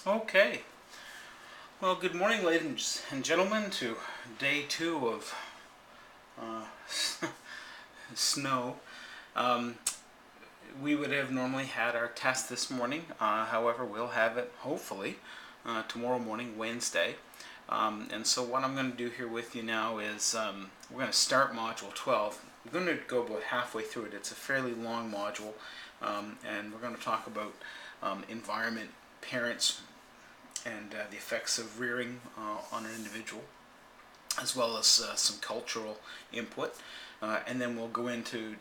Okay. Well, good morning, ladies and gentlemen, to day two of snow. Um, we would have normally had our test this morning. However, we'll have it hopefully tomorrow morning, Wednesday. And so, what I'm going to do here with you now is we're going to start Module 12. We're going to go about halfway through it. It's a fairly long module, and we're going to talk about environment, parents, and the effects of rearing on an individual, as well as some cultural input. And then we'll go into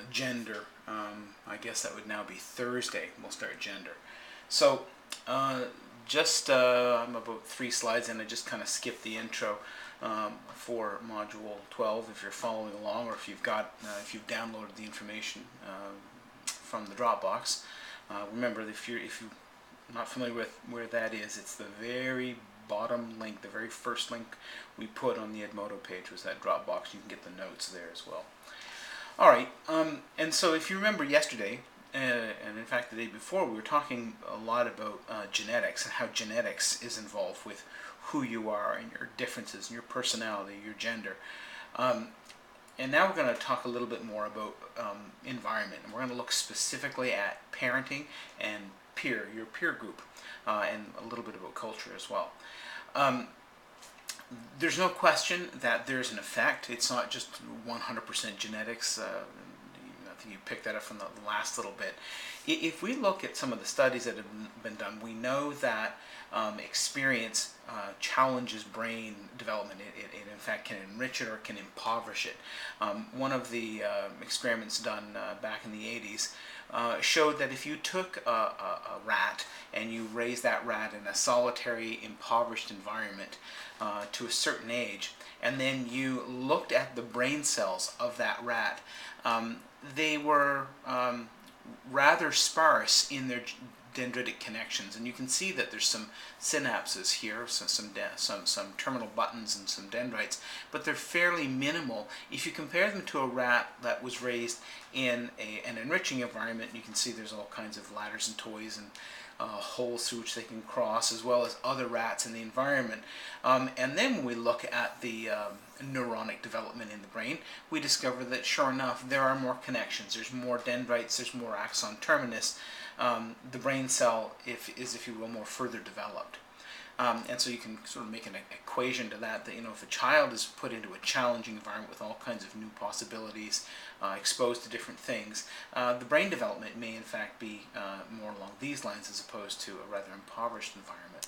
gender. I guess that would now be Thursday. We'll start gender. So I'm about 3 slides in. I just kind of skipped the intro for Module 12 if you're following along, or if you've downloaded the information from the Dropbox. Remember, if you're not familiar with where that is, it's the very bottom link, the very first link we put on the Edmodo page was that Dropbox. You can get the notes there as well. All right, and so if you remember yesterday, and in fact the day before, we were talking a lot about genetics and how genetics is involved with who you are and your differences and your personality, your gender. And now we're going to talk a little bit more about environment, and we're going to look specifically at parenting and your peer group, and a little bit about culture as well. There's no question that there's an effect. It's not just 100% genetics. I think you picked that up from the last little bit. If we look at some of the studies that have been done, we know that experience challenges brain development. It in fact can enrich it or can impoverish it. One of the experiments done back in the 80s showed that if you took a rat and you raised that rat in a solitary, impoverished environment to a certain age, and then you looked at the brain cells of that rat, they were rather sparse in their dendritic connections, and you can see that there's some synapses here, so some terminal buttons and some dendrites, but they're fairly minimal. If you compare them to a rat that was raised in an enriching environment, you can see there's all kinds of ladders and toys and holes through which they can cross, as well as other rats in the environment. And then when we look at the neuronic development in the brain, we discover that sure enough there are more connections, there's more dendrites, there's more axon terminus. The brain cell is, if you will, more further developed. And so you can sort of make an equation to that, if a child is put into a challenging environment with all kinds of new possibilities, exposed to different things, the brain development may in fact be more along these lines as opposed to a rather impoverished environment.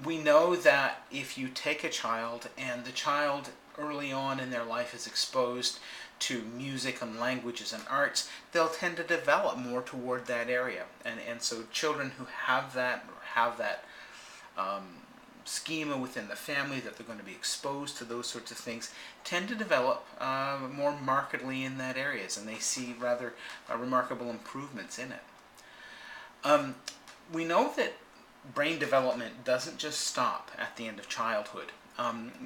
We know that if you take a child and the child early on in their life is exposed to music and languages and arts, they'll tend to develop more toward that area. And so children who have that schema within the family, that they're going to be exposed to those sorts of things, tend to develop more markedly in that areas, and they see rather remarkable improvements in it. We know that brain development doesn't just stop at the end of childhood.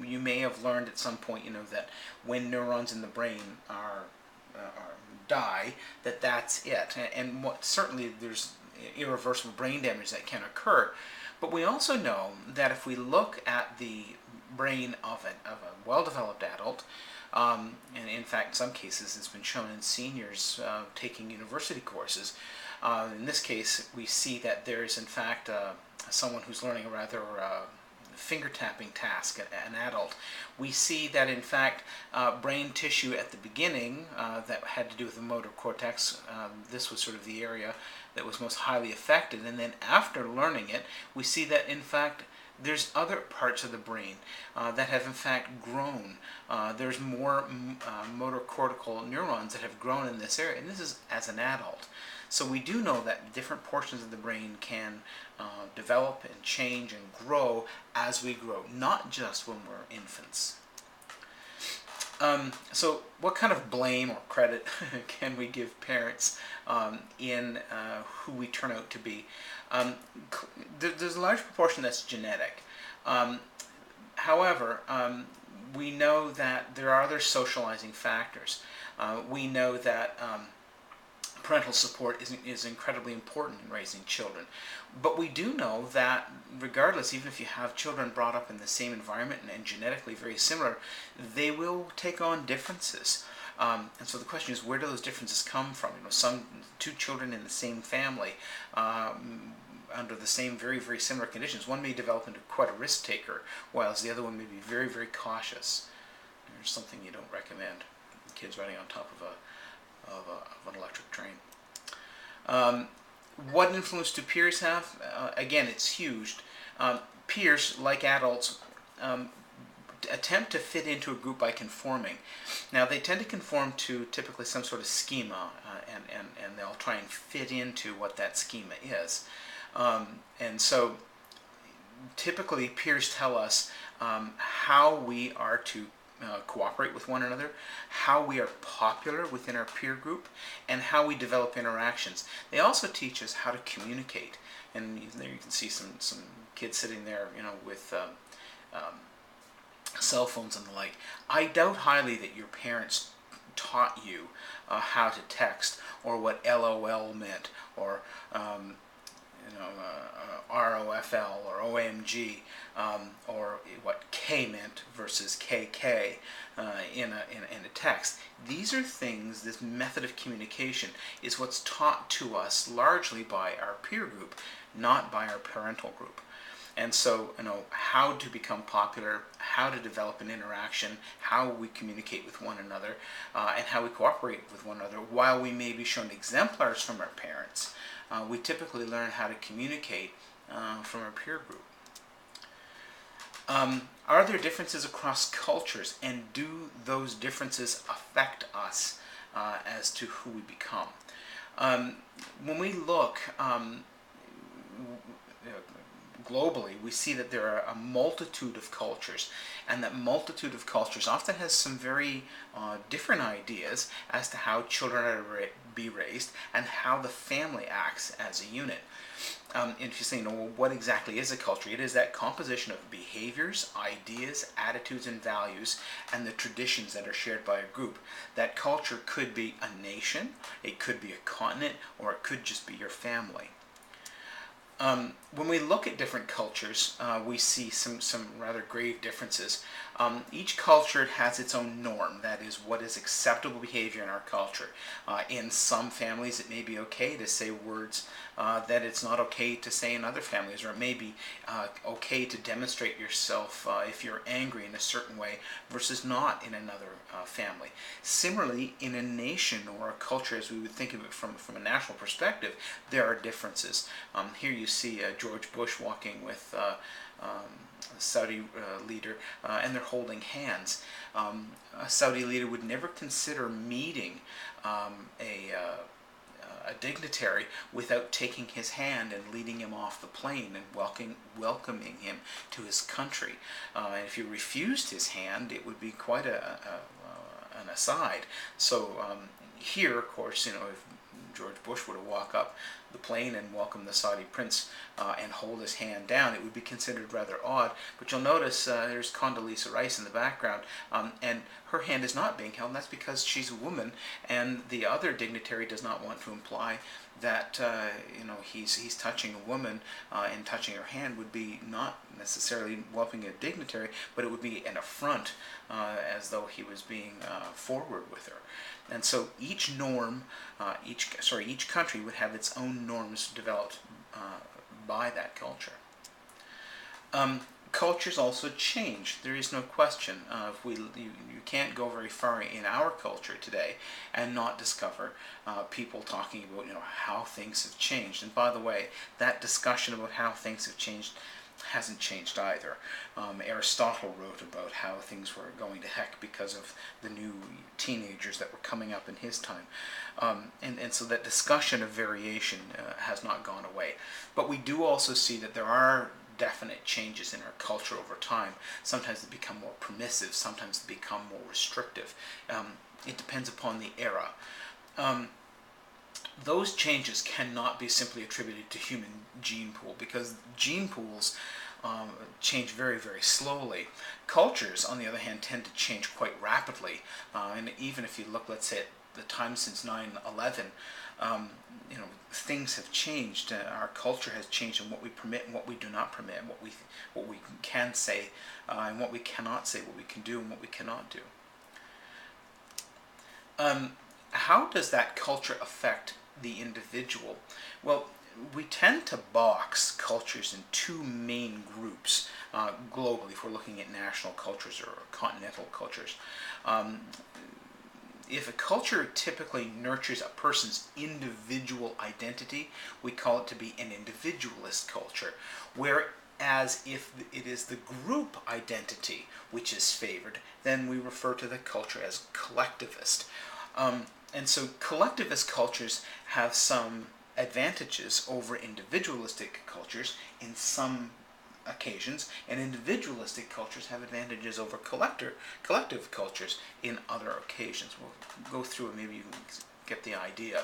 You may have learned at some point, that when neurons in the brain die, that's it. And certainly there's irreversible brain damage that can occur. But we also know that if we look at the brain of a well-developed adult, and in fact in some cases it's been shown in seniors taking university courses, in this case we see that there is in fact someone who's learning a rather finger tapping task, an adult. We see that in fact brain tissue at the beginning that had to do with the motor cortex, this was sort of the area that was most highly affected, and then after learning it, we see that in fact there's other parts of the brain that have in fact grown. There's more motor cortical neurons that have grown in this area, and this is as an adult. So we do know that different portions of the brain can develop and change and grow as we grow, not just when we're infants. So what kind of blame or credit can we give parents in who we turn out to be? There's a large proportion that's genetic. However, we know that there are other socializing factors. We know that parental support is incredibly important in raising children. But we do know that regardless, even if you have children brought up in the same environment and genetically very similar, they will take on differences. And so the question is, where do those differences come from? Two children in the same family, under the same very, very similar conditions, one may develop into quite a risk taker, whilst the other one may be very, very cautious. There's something you don't recommend: kids riding on top of an electric train. What influence do peers have? Again, it's huge. Peers, like adults, attempt to fit into a group by conforming. Now, they tend to conform to typically some sort of schema, and they'll try and fit into what that schema is. And so, typically, peers tell us how we are to cooperate with one another, how we are popular within our peer group, and how we develop interactions. They also teach us how to communicate. And there you can see some kids sitting there, with cell phones and the like. I doubt highly that your parents taught you how to text, or what LOL meant, or ROFL or OMG, or what K meant versus KK in a text. These are things, this method of communication is what's taught to us largely by our peer group, not by our parental group. And so, how to become popular, how to develop an interaction, how we communicate with one another, and how we cooperate with one another, while we may be shown exemplars from our parents, we typically learn how to communicate from our peer group. Are there differences across cultures, and do those differences affect us as to who we become? When we look globally, we see that there are a multitude of cultures, and that multitude of cultures often has some very different ideas as to how children are to be raised and how the family acts as a unit. And if you say, well, what exactly is a culture? It is that composition of behaviors, ideas, attitudes, and values, and the traditions that are shared by a group. That culture could be a nation, it could be a continent, or it could just be your family. When we look at different cultures, we see some rather grave differences. Each culture has its own norm, that is, what is acceptable behavior in our culture. In some families, it may be okay to say words that it's not okay to say in other families, or it may be okay to demonstrate yourself if you're angry in a certain way versus not in another family. Similarly, in a nation or a culture, as we would think of it from a national perspective, there are differences. Here you see George Bush walking with a Saudi leader, and they're holding hands. A Saudi leader would never consider meeting a dignitary without taking his hand and leading him off the plane and welcoming him to his country. And if you refused his hand, it would be quite an aside. So here, of course, if George Bush were to walk up the plane and welcome the Saudi prince and hold his hand down, it would be considered rather odd. But you'll notice there's Condoleezza Rice in the background, and her hand is not being held, and that's because she's a woman, and the other dignitary does not want to imply that he's touching a woman, and touching her hand would be not necessarily welcoming a dignitary, but it would be an affront, as though he was being forward with her. And so each country would have its own norms developed by that culture. Cultures also change. There is no question. You can't go very far in our culture today and not discover people talking about how things have changed. And by the way, that discussion about how things have changed hasn't changed either. Aristotle wrote about how things were going to heck because of the new teenagers that were coming up in his time. And so that discussion of variation has not gone away. But we do also see that there are definite changes in our culture over time. Sometimes they become more permissive, sometimes they become more restrictive. It depends upon the era. Those changes cannot be simply attributed to human gene pool, because gene pools change very, very slowly. Cultures, on the other hand, tend to change quite rapidly. And even if you look, let's say, at the time since 9/11, You know, things have changed. Our culture has changed, and what we permit and what we do not permit, and what we can say, and what we cannot say, what we can do and what we cannot do. How does that culture affect the individual? Well, we tend to box cultures in two main groups globally, if we're looking at national cultures or continental cultures. If a culture typically nurtures a person's individual identity, we call it to be an individualist culture. Whereas if it is the group identity which is favored, then we refer to the culture as collectivist. And so collectivist cultures have some advantages over individualistic cultures in some occasions, and individualistic cultures have advantages over collective cultures in other occasions. We'll go through and maybe you can get the idea.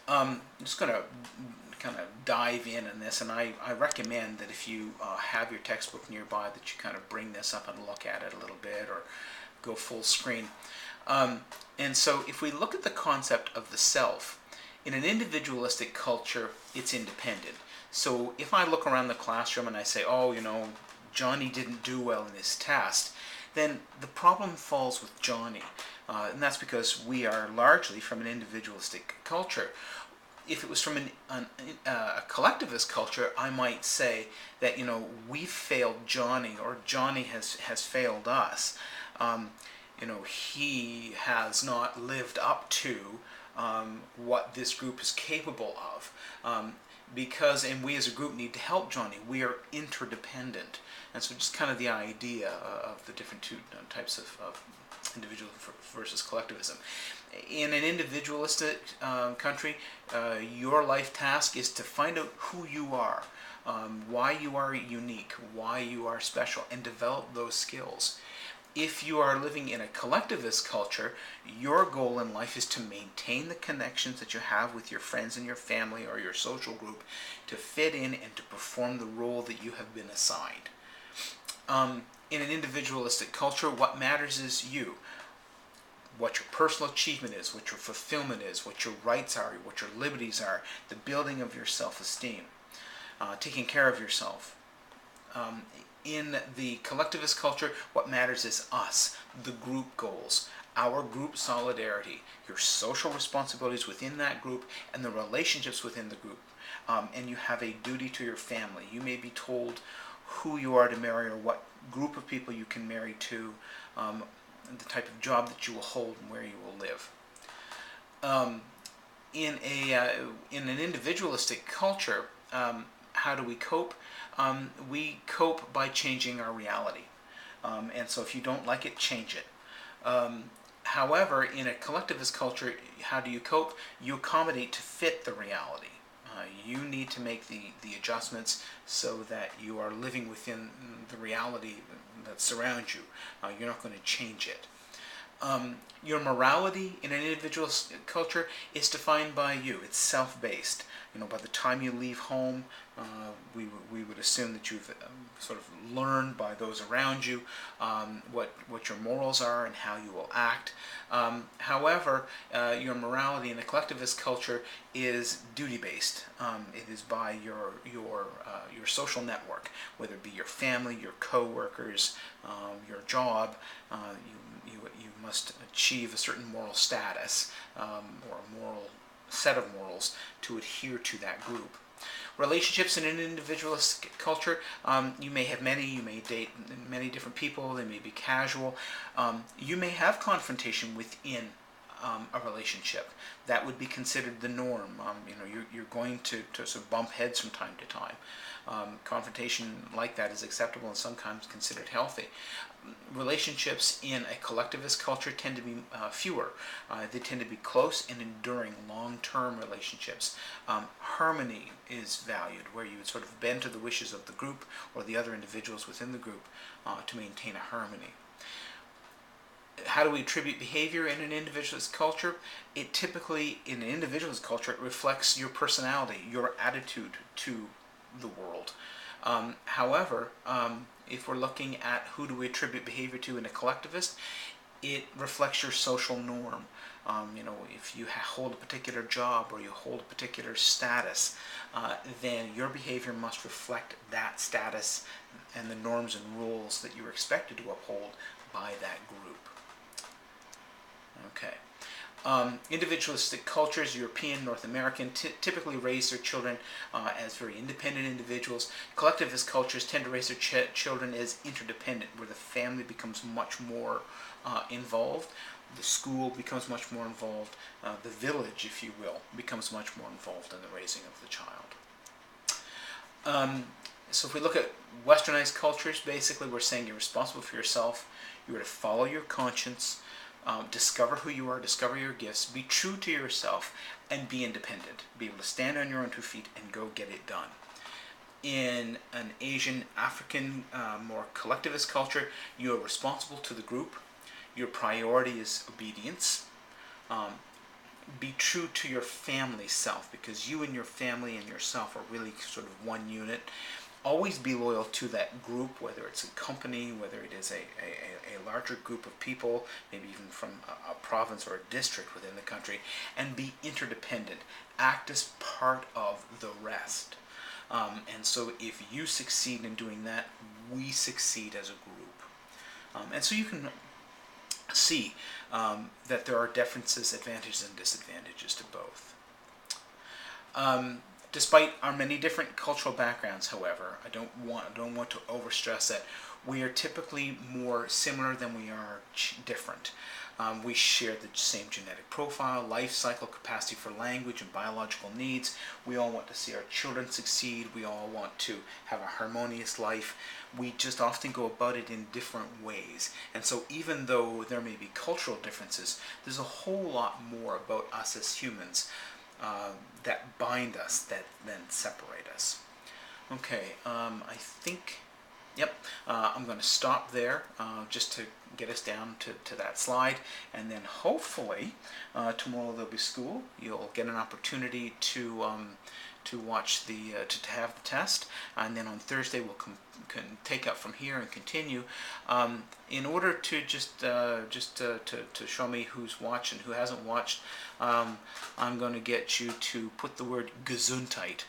I'm just going to kind of dive in on this, and I recommend that if you have your textbook nearby, that you kind of bring this up and look at it a little bit, or go full screen. And so if we look at the concept of the self, in an individualistic culture, it's independent. So if I look around the classroom and I say, oh, you know, Johnny didn't do well in his test, then the problem falls with Johnny. And that's because we are largely from an individualistic culture. If it was from a collectivist culture, I might say that, you know, we failed Johnny, or Johnny has failed us. You know, he has not lived up to what this group is capable of. And we as a group need to help Johnny. We are interdependent. And so just kind of the idea of the different two types of individual versus collectivism. In an individualistic country, your life task is to find out who you are, why you are unique, why you are special, and develop those skills. If you are living in a collectivist culture, your goal in life is to maintain the connections that you have with your friends and your family or your social group, to fit in and to perform the role that you have been assigned. In an individualistic culture, what matters is you. What your personal achievement is, what your fulfillment is, what your rights are, what your liberties are, the building of your self-esteem, taking care of yourself. In the collectivist culture, what matters is us, the group goals, our group solidarity, your social responsibilities within that group, and the relationships within the group. And you have a duty to your family. You may be told who you are to marry, or what group of people you can marry to, the type of job that you will hold, and where you will live. In an individualistic culture, how do we cope? We cope by changing our reality. And so if you don't like it, change it. However, in a collectivist culture, how do you cope? You accommodate to fit the reality. You need to make the adjustments so that you are living within the reality that surrounds you. You're not going to change it. Your morality in an individual culture is defined by you. It's self-based. You know, by the time you leave home, we would assume that you've sort of learned by those around you what your morals are and how you will act. However, your morality in a collectivist culture is duty-based. It is by your social network, whether it be your family, your co-workers, your job. You must achieve a certain moral status or a moral set of morals to adhere to that group. Relationships in an individualist culture, you may have many, you may date many different people, they may be casual. You may have confrontation within a relationship. That would be considered the norm. You're going to sort of bump heads from time to time. Confrontation like that is acceptable and sometimes considered healthy. Relationships in a collectivist culture tend to be fewer. They tend to be close and enduring, long-term relationships. Harmony is valued, where you would sort of bend to the wishes of the group or the other individuals within the group to maintain a harmony. How do we attribute behavior in an individualist culture? It typically, in an individualist culture, it reflects your personality, your attitude to the world. However, if we're looking at who do we attribute behavior to in a collectivist, it reflects your social norm. If you hold a particular job or you hold a particular status, then your behavior must reflect that status and the norms and rules that you're expected to uphold by that group. Okay. Individualistic cultures, European, North American, typically raise their children as very independent individuals. Collectivist cultures tend to raise their children as interdependent, where the family becomes much more involved, the school becomes much more involved, the village, if you will, becomes much more involved in the raising of the child. So if we look at westernized cultures, basically we're saying you're responsible for yourself, you are to follow your conscience, discover who you are, discover your gifts, be true to yourself, and be independent. Be able to stand on your own 2 feet and go get it done. In an Asian, African, more collectivist culture, you are responsible to the group. Your priority is obedience. Be true to your family self, because you and your family and yourself are really sort of one unit. Always be loyal to that group, whether it's a company, whether it is a larger group of people, maybe even from a province or a district within the country, and be interdependent. Act as part of the rest. And so if you succeed in doing that, we succeed as a group. And so you can see that there are differences, advantages, and disadvantages to both. Despite our many different cultural backgrounds, however, I don't want to overstress that we are typically more similar than we are different. We share the same genetic profile, life cycle, capacity for language, and biological needs. We all want to see our children succeed. We all want to have a harmonious life. We just often go about it in different ways. And so even though there may be cultural differences, there's a whole lot more about us as humans that bind us, that then separate us. Okay, I think, I'm going to stop there just to get us down to that slide, and then hopefully tomorrow there'll be school. You'll get an opportunity to watch to have the test, and then on Thursday we'll can take up from here and continue. In order to just to show me who's watched and who hasn't watched, I'm going to get you to put the word Gesundheit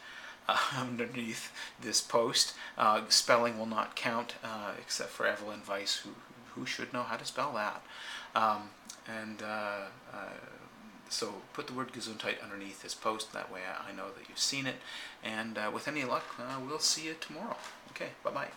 underneath this post. Spelling will not count, except for Evelyn Weiss, who should know how to spell that. So put the word Gesundheit underneath this post. That way I know that you've seen it. And with any luck, we'll see you tomorrow. Okay, bye-bye.